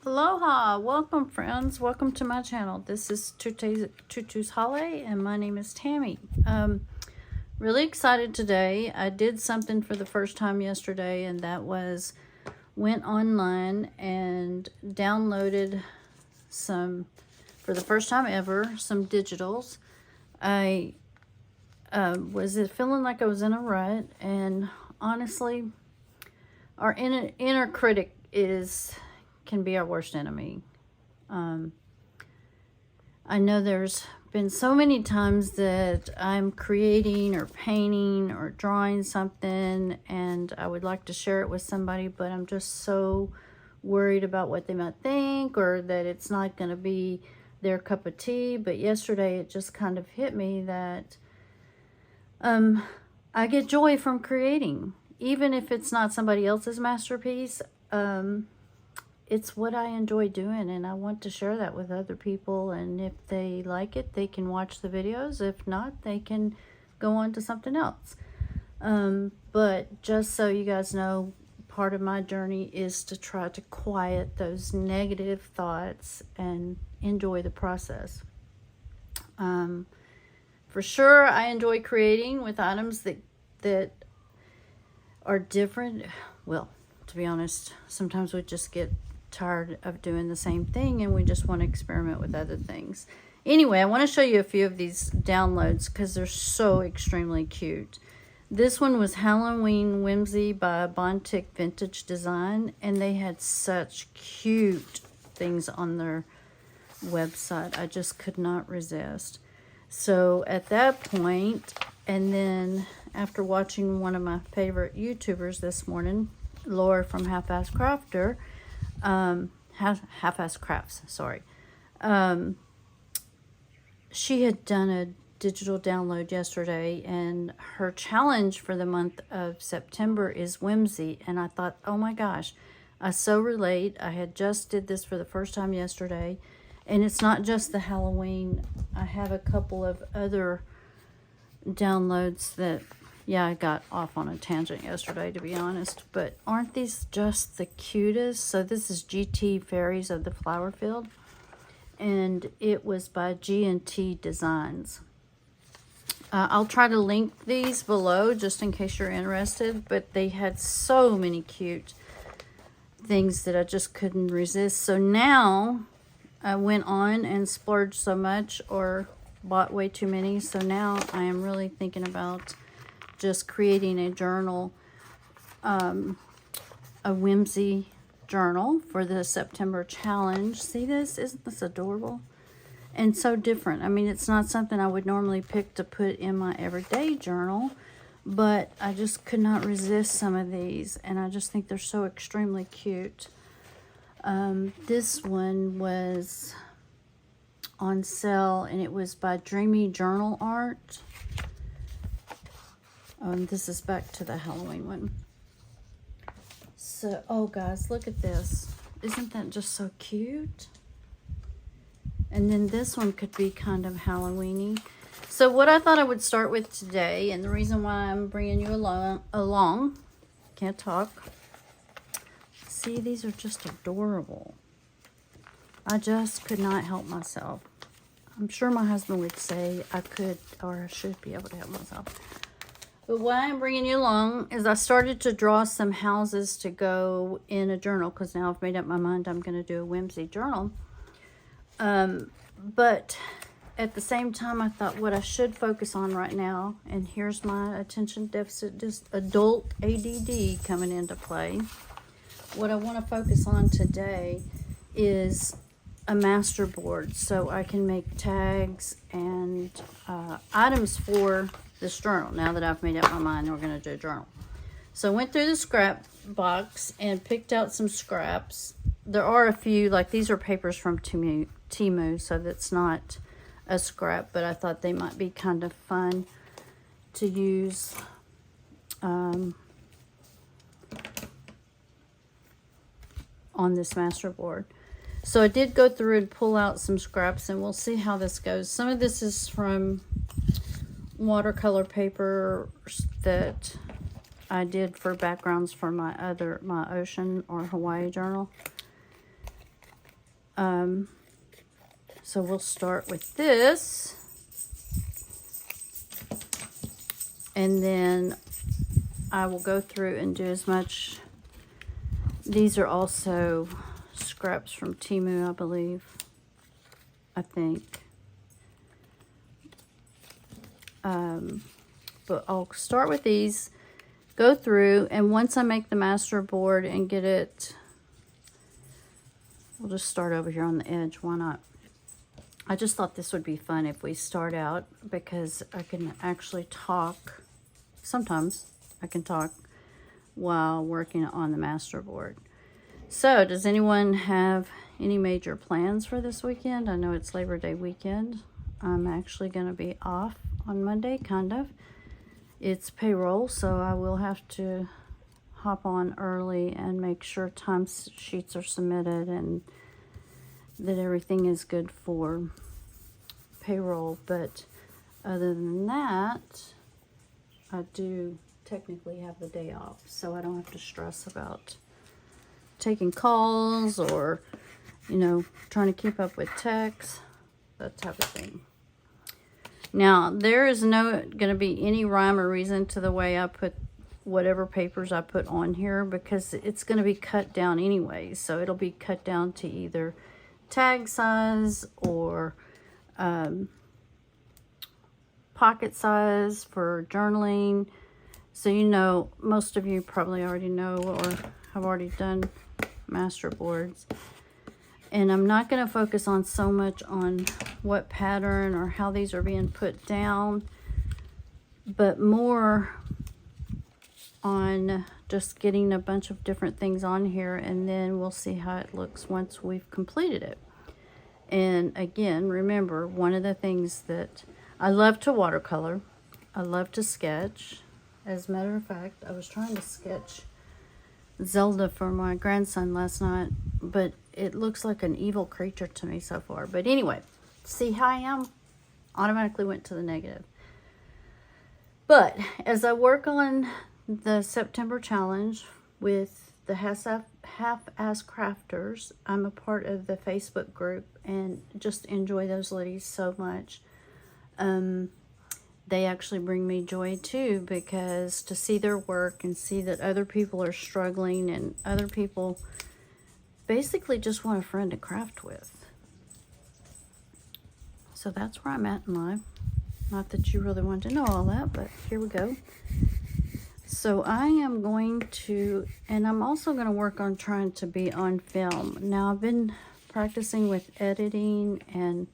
Aloha, welcome friends, welcome to my channel. This is Tutu's haw-lay and my name is Tammy. Really excited today. I did something for the first time yesterday, and that was went online and downloaded some, for the first time ever, some digitals. I was feeling like I was in a rut, and honestly, our inner critic can be our worst enemy. I know there's been so many times that I'm creating or painting or drawing something and I would like to share it with somebody, but I'm just so worried about what they might think or that it's not going to be their cup of tea. But yesterday it just kind of hit me that I get joy from creating, even if it's not somebody else's masterpiece. It's what I enjoy doing, and I want to share that with other people. And if they like it, they can watch the videos. If not, they can go on to something else. But just so you guys know, part of my journey is to try to quiet those negative thoughts and enjoy the process. For sure, I enjoy creating with items that are different. Well, to be honest, sometimes we just get tired of doing the same thing and we just want to experiment with other things. Anyway, I want to show you a few of these downloads because they're so extremely cute. This one was Halloween Whimsy by Bontic Vintage Design, and they had such cute things on their website. I just could not resist. So at that point, and then after watching one of my favorite YouTubers this morning, Laura from Half-Ass Crafter, Half-Ass Crafts, sorry. She had done a digital download yesterday, and her challenge for the month of September is whimsy. And I thought, oh my gosh, I so relate. I had just did this for the first time yesterday, and it's not just the Halloween. I have a couple of other downloads that, yeah, I got off on a tangent yesterday, to be honest. But aren't these just the cutest? So this is GT Fairies of the Flower Field, and it was by G&T Designs. I'll try to link these below just in case you're interested, but they had so many cute things that I just couldn't resist. So now I went on and splurged so much or bought way too many. So now I am really thinking about just creating a journal, a whimsy journal for the September challenge. See this? Isn't this adorable? And so different. I mean, it's not something I would normally pick to put in my everyday journal, but I just could not resist some of these, and I just think they're so extremely cute. This one was on sale, and it was by Dreamy Journal Art. And this is back to the Halloween one. So, oh guys, look at this. Isn't that just so cute? And then this one could be kind of Halloween-y. So what I thought I would start with today, and the reason why I'm bringing you along, can't talk. See, these are just adorable. I just could not help myself. I'm sure my husband would say I could or I should be able to help myself. But why I'm bringing you along is I started to draw some houses to go in a journal, because now I've made up my mind I'm going to do a whimsy journal. But at the same time, I thought what I should focus on right now, and here's my attention deficit, just adult ADD coming into play. What I want to focus on today is a master board, so I can make tags and items for this journal. Now that I've made up my mind, we're going to do a journal. So I went through the scrap box and picked out some scraps. There are a few, like these are papers from Temu, so that's not a scrap, but I thought they might be kind of fun to use. On this master board. So I did go through and pull out some scraps, and we'll see how this goes. Some of this is from watercolor paper that I did for backgrounds for my ocean or Hawaii journal. So we'll start with this. And then I will go through and do as much. These are also scraps from Temu, I believe. I think. But I'll start with these, go through, and once I make the master board and get it, we'll just start over here on the edge. Why not? I just thought this would be fun if we start out, because I can actually talk. Sometimes I can talk while working on the master board. So, does anyone have any major plans for this weekend? I know it's Labor Day weekend. I'm actually going to be off on Monday, kind of. It's payroll, so I will have to hop on early and make sure time sheets are submitted and that everything is good for payroll. But other than that, I do technically have the day off, so I don't have to stress about taking calls or, you know, trying to keep up with texts, that type of thing. Now, there is no going to be any rhyme or reason to the way I put whatever papers I put on here, because it's going to be cut down anyway. So it'll be cut down to either tag size or pocket size for journaling. So, you know, most of you probably already know or have already done master boards. And I'm not going to focus on so much on what pattern or how these are being put down, but more on just getting a bunch of different things on here, and then we'll see how it looks once we've completed it. And again, remember, one of the things that I love to watercolor, I love to sketch. As a matter of fact, I was trying to sketch Zelda for my grandson last night, but it looks like an evil creature to me so far. But anyway, see how I am? Automatically went to the negative. But as I work on the September challenge with the half-ass crafters, I'm a part of the Facebook group and just enjoy those ladies so much. They actually bring me joy too, because to see their work and see that other people are struggling and other people basically just want a friend to craft with. So that's where I'm at in life. Not that you really want to know all that, but here we go. So I am going to, and I'm also going to work on trying to be on film. Now I've been practicing with editing, and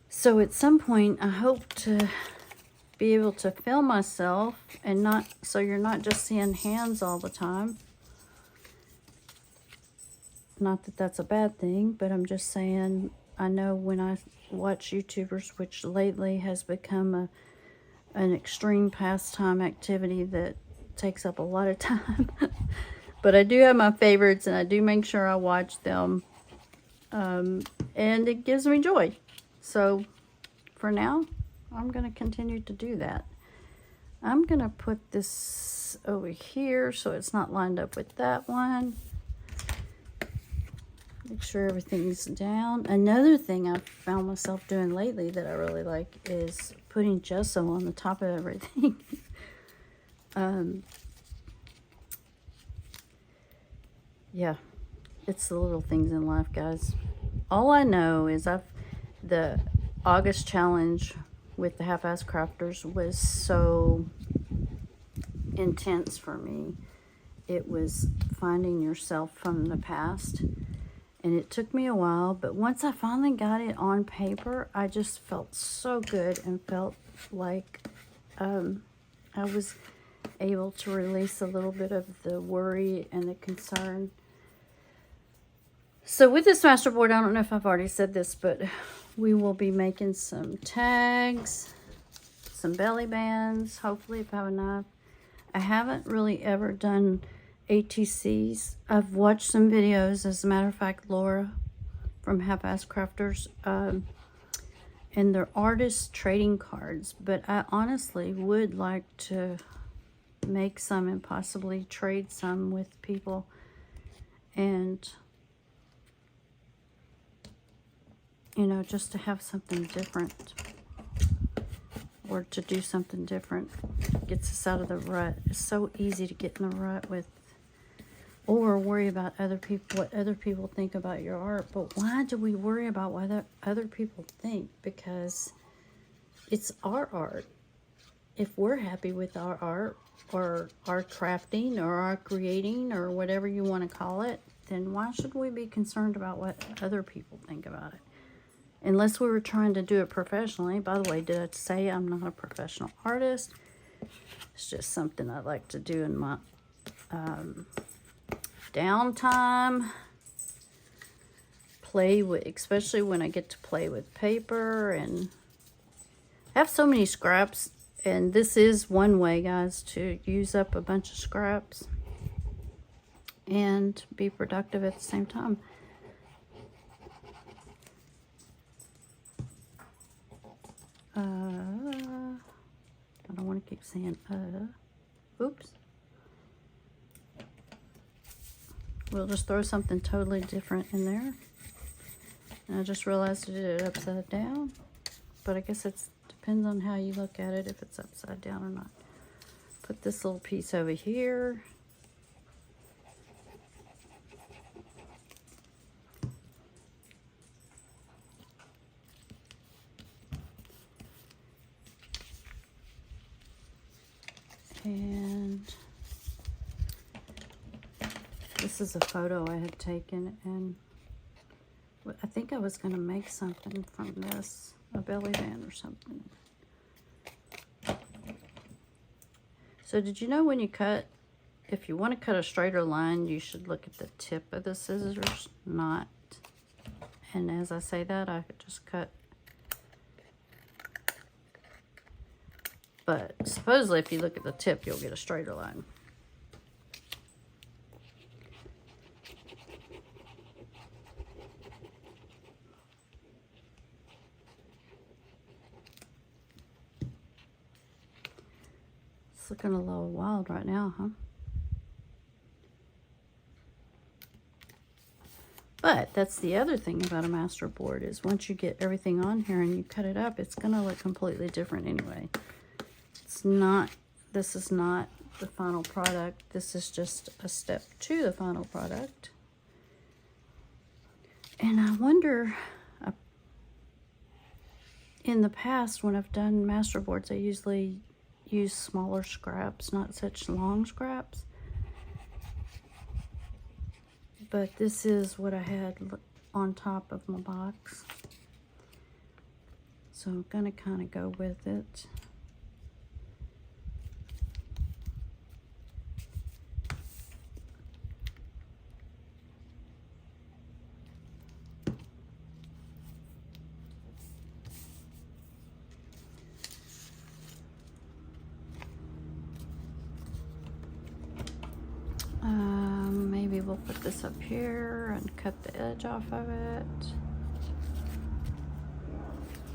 so at some point I hope to be able to film myself, and not, so you're not just seeing hands all the time. Not that that's a bad thing, but I'm just saying, I know when I watch YouTubers, which lately has become an extreme pastime activity that takes up a lot of time. But I do have my favorites, and I do make sure I watch them. And it gives me joy. So for now, I'm going to continue to do that. I'm going to put this over here so it's not lined up with that one. Make sure everything's down. Another thing I've found myself doing lately that I really like is putting gesso on the top of everything. Yeah, it's the little things in life, guys. All I know is the August challenge with the half-ass crafters was so intense for me. It was finding yourself from the past. And it took me a while, but once I finally got it on paper, I just felt so good and felt like I was able to release a little bit of the worry and the concern. So with this master board, I don't know if I've already said this, but we will be making some tags, some belly bands, hopefully if I have enough. I haven't really ever done ATCs. I've watched some videos, as a matter of fact, Laura from Half-Ass Crafters, and they're artist trading cards, but I honestly would like to make some and possibly trade some with people. And, you know, just to have something different, or to do something different, gets us out of the rut. It's so easy to get in the rut with, or worry about other people, what other people think about your art. But why do we worry about what other people think? Because it's our art. If we're happy with our art, or our crafting, or our creating, or whatever you want to call it, then why should we be concerned about what other people think about it? Unless we were trying to do it professionally. By the way, did I say I'm not a professional artist? It's just something I like to do in my downtime. Play with, especially when I get to play with paper, and I have so many scraps. And this is one way, guys, to use up a bunch of scraps and be productive at the same time. I don't want to keep saying oops. We'll just throw something totally different in there. And I just realized I did it upside down, but I guess it depends on how you look at it, if it's upside down or not. Put this little piece over here. And this is a photo I had taken, and I think I was going to make something from this, a belly band or something. So did you know when you cut, if you want to cut a straighter line, you should look at the tip of the scissors, not, and as I say that, I could just cut. But supposedly if you look at the tip, you'll get a straighter line. It's looking a little wild right now, huh? But that's the other thing about a master board, is once you get everything on here and you cut it up, it's gonna look completely different anyway. It's not, this is not the final product. This is just a step to the final product. And I wonder, in the past when I've done master boards, I usually use smaller scraps, not such long scraps. But this is what I had on top of my box. So I'm gonna kind of go with it. Maybe we'll put this up here and cut the edge off of it.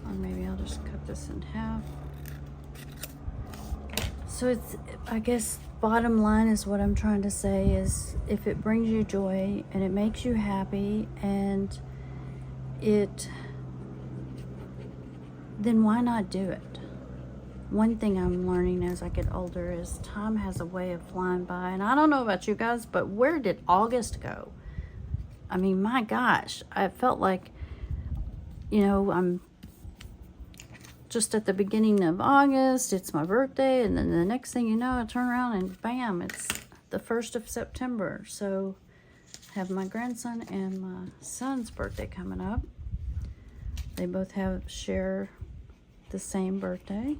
Or maybe I'll just cut this in half. So it's, I guess, bottom line is what I'm trying to say is, if it brings you joy and it makes you happy and then why not do it? One thing I'm learning as I get older is time has a way of flying by. And I don't know about you guys, but where did August go? I mean, my gosh, I felt like, you know, I'm just at the beginning of August, it's my birthday, and then the next thing you know, I turn around and bam, it's the 1st of September. So I have my grandson and my son's birthday coming up. They both share the same birthday.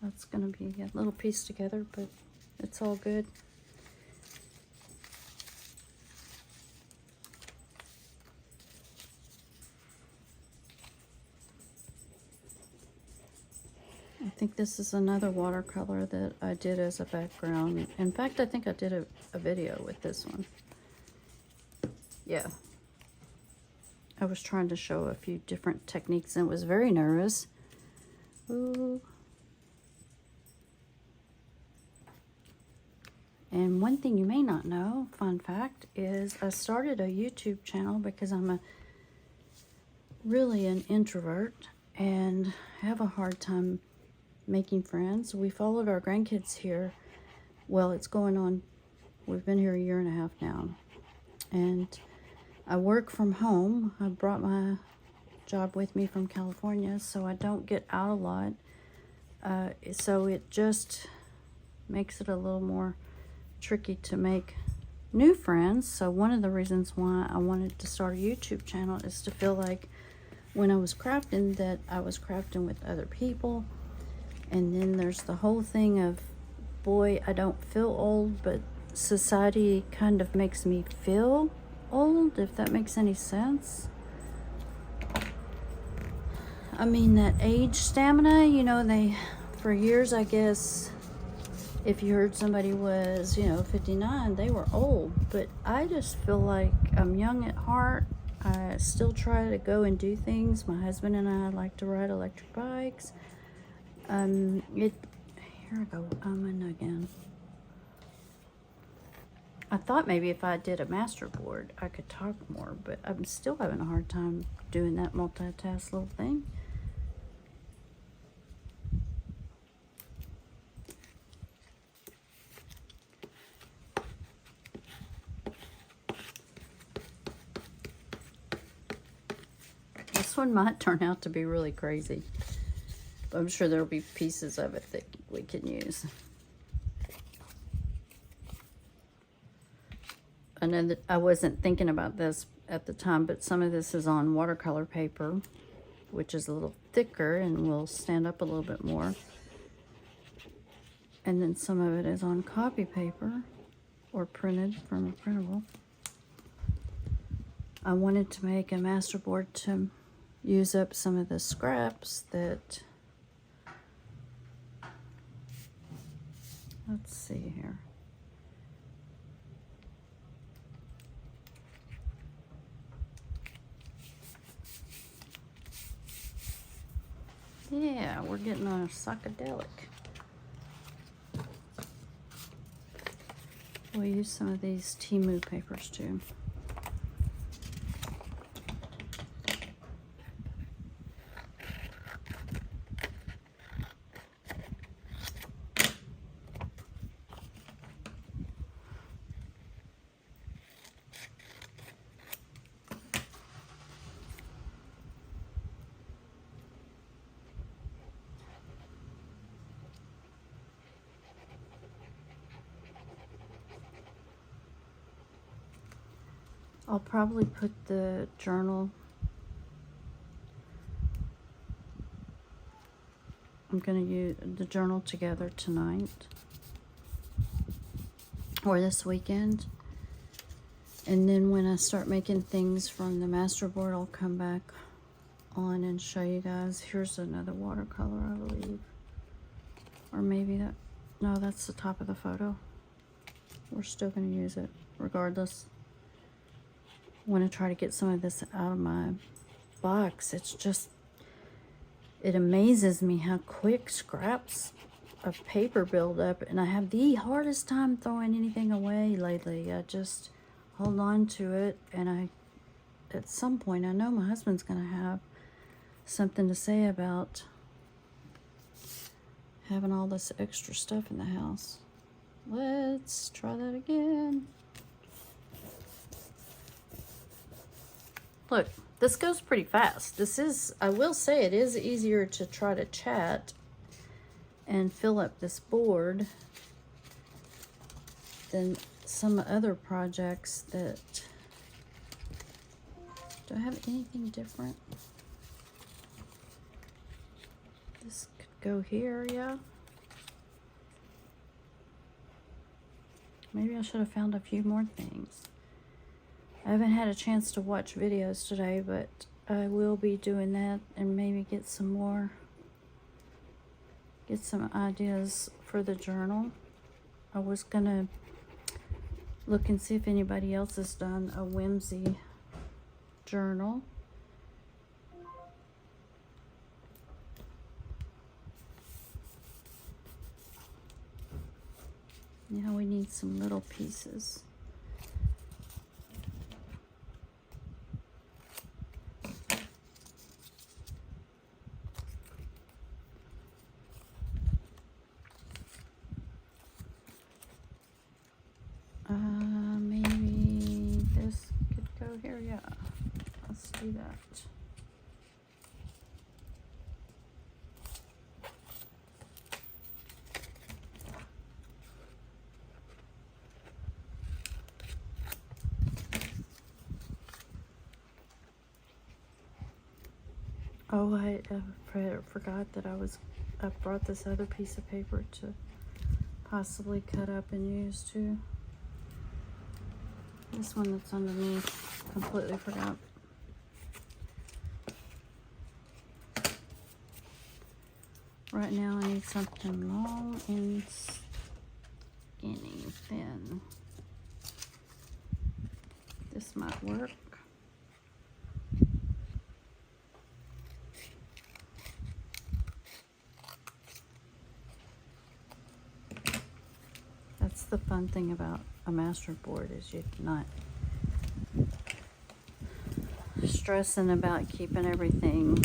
That's going to be a little piece together, but it's all good. I think this is another watercolor that I did as a background. In fact, I think I did a video with this one. Yeah, I was trying to show a few different techniques and was very nervous. Ooh. And one thing you may not know, fun fact, is I started a YouTube channel because I'm really an introvert and have a hard time making friends. We followed our grandkids here. Well, it's going on, we've been here 1.5 years now. And I work from home. I brought my job with me from California, so I don't get out a lot. So it just makes it a little more tricky to make new friends. So one of the reasons why I wanted to start a YouTube channel is to feel like when I was crafting that I was crafting with other people. And then there's the whole thing of, boy, I don't feel old, but society kind of makes me feel old, if that makes any sense. I mean, that age stamina, you know, for years, I guess, if you heard somebody was, 59, they were old. But I just feel like I'm young at heart. I still try to go and do things. My husband and I like to ride electric bikes. Here I go, again. I thought maybe if I did a masterboard, I could talk more, but I'm still having a hard time doing that multitask little thing. This one might turn out to be really crazy, but I'm sure there'll be pieces of it that we can use. I know that I wasn't thinking about this at the time, but some of this is on watercolor paper, which is a little thicker and will stand up a little bit more. And then some of it is on copy paper or printed from a printable. I wanted to make a masterboard to use up some of the scraps that, let's see here. Yeah, we're getting on a psychedelic. We'll use some of these Temu papers too. I'll probably put the journal, I'm going to use the journal together tonight or this weekend. And then when I start making things from the masterboard, I'll come back on and show you guys. Here's another watercolor, I believe. Or maybe that, no, that's the top of the photo. We're still going to use it regardless. I want to try to get some of this out of my box. It's just, it amazes me how quick scraps of paper build up, and I have the hardest time throwing anything away lately. I just hold on to it, and at some point, I know my husband's going to have something to say about having all this extra stuff in the house. Let's try that again. Look, this goes pretty fast. This is, I will say, it is easier to try to chat and fill up this board than some other projects that, do I have anything different? This could go here, yeah. Maybe I should have found a few more things. I haven't had a chance to watch videos today, but I will be doing that and maybe get some ideas for the journal. I was gonna look and see if anybody else has done a whimsy journal. Now we need some little pieces. Maybe this could go here. Yeah, let's do that. Oh, I forgot that I brought this other piece of paper to possibly cut up and use too. This one that's underneath, completely forgot. Right now I need something long and skinny, thin. This might work. That's the fun thing about a master board, is you're not stressing about keeping everything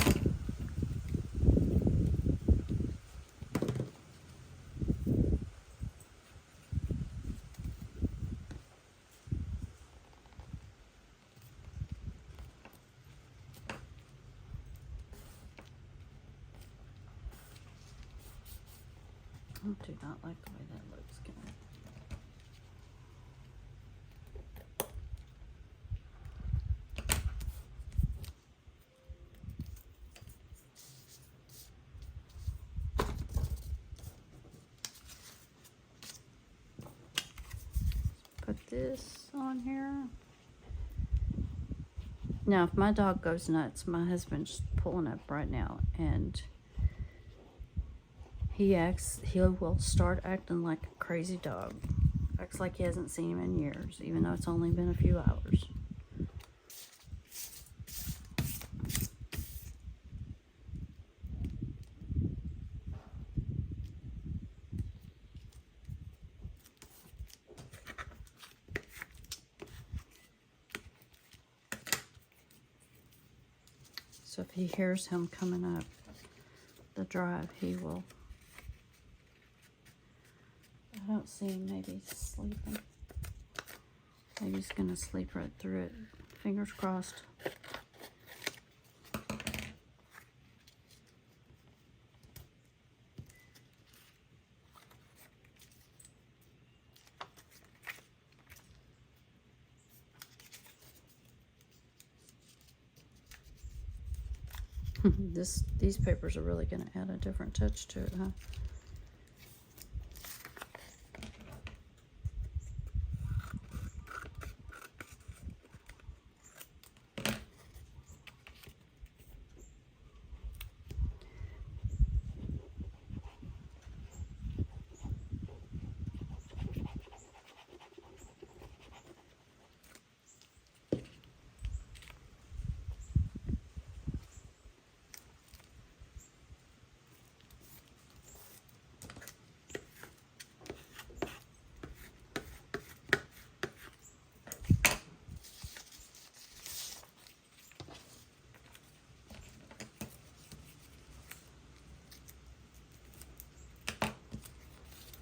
I do not like the way that looks. Can I put this on here? Now, if my dog goes nuts, my husband's pulling up right now, and he will start acting like a crazy dog. Acts like he hasn't seen him in years, even though it's only been a few hours. So if he hears him coming up the drive, he will. I don't see him. Maybe he's sleeping. Maybe he's gonna sleep right through it. Fingers crossed. These papers are really gonna add a different touch to it, huh?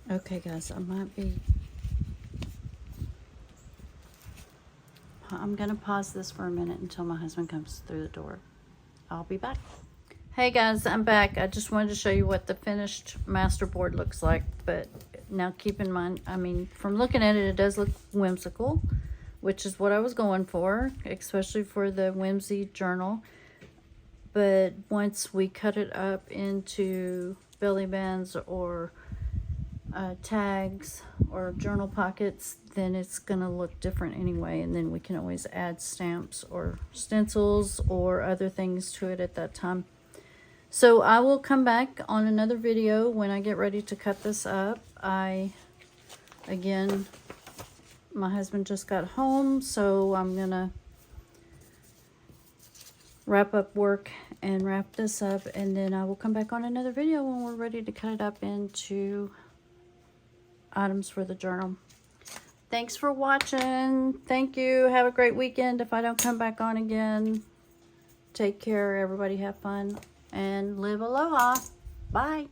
Okay, guys, I'm gonna pause this for a minute until my husband comes through the door. I'll be back. Hey guys, I'm back. I just wanted to show you what the finished master board looks like, but now keep in mind, I mean, from looking at it, it does look whimsical, which is what I was going for, especially for the whimsy journal. But once we cut it up into belly bands or tags or journal pockets, then it's gonna look different anyway, and then we can always add stamps or stencils or other things to it at that time. So I will come back on another video when I get ready to cut this up. Again, my husband just got home, so I'm gonna wrap up work and wrap this up, and then I will come back on another video when we're ready to cut it up into items for the journal. Thanks for watching. Thank you. Have a great weekend if I don't come back on again. Take care, everybody. Have fun and live aloha. Bye.